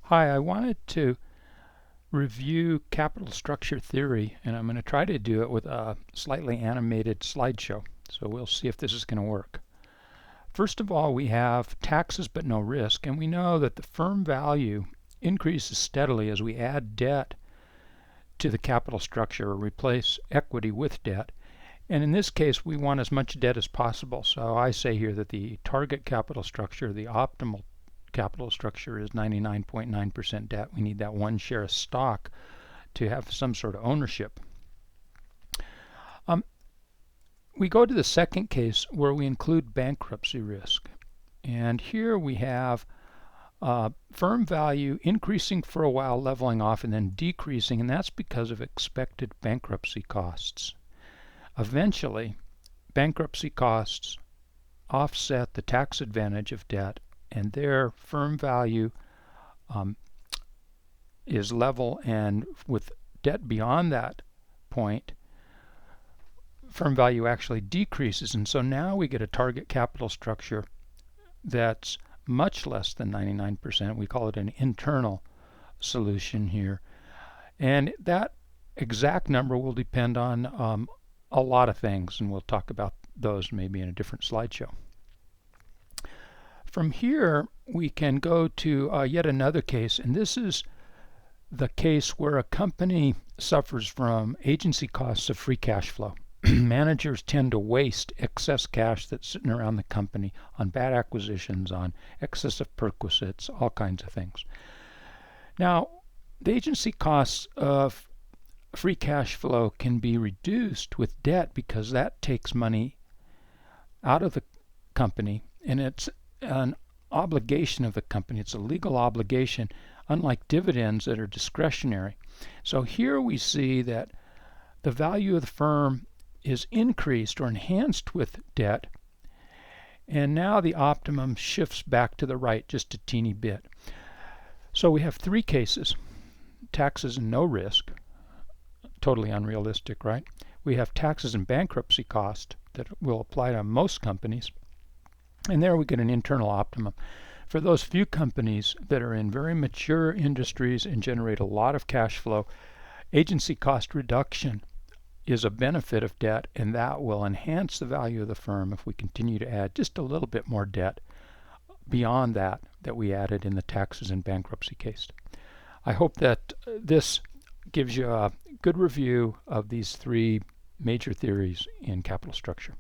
Hi, I wanted to review capital structure theory, and I'm going to try to do it with a slightly animated slideshow. So we'll see if this is going to work. First of all, we have taxes but no risk, and we know that the firm value increases steadily as we add debt to the capital structure or replace equity with debt. And in this case, we want as much debt as possible. So I say here that the target capital structure, the optimal capital structure, is 99.9% debt. We need that one share of stock to have some sort of ownership. We go to the second case where we include bankruptcy risk. And here we have firm value increasing for a while, leveling off, and then decreasing, and that's because of expected bankruptcy costs. Eventually, bankruptcy costs offset the tax advantage of debt, and their firm value is level, and with debt beyond that point, firm value actually decreases, and so now we get a target capital structure that's much less than 99%. We call it an internal solution here, and that exact number will depend on a lot of things, and we'll talk about those maybe in a different slideshow. From here, we can go to yet another case, and this is the case where a company suffers from agency costs of free cash flow. Managers tend to waste excess cash that's sitting around the company on bad acquisitions, on excessive perquisites, all kinds of things. Now, the agency costs of free cash flow can be reduced with debt because that takes money out of the company, and it's an obligation of the company. It's a legal obligation, unlike dividends that are discretionary. So here we see that the value of the firm is increased or enhanced with debt, and now the optimum shifts back to the right just a teeny bit. So we have three cases: taxes and no risk, totally unrealistic, right? We have taxes and bankruptcy cost that will apply to most companies, and there we get an internal optimum. For those few companies that are in very mature industries and generate a lot of cash flow, agency cost reduction is a benefit of debt, and that will enhance the value of the firm if we continue to add just a little bit more debt beyond that we added in the taxes and bankruptcy case. I hope that this gives you a good review of these three major theories in capital structure.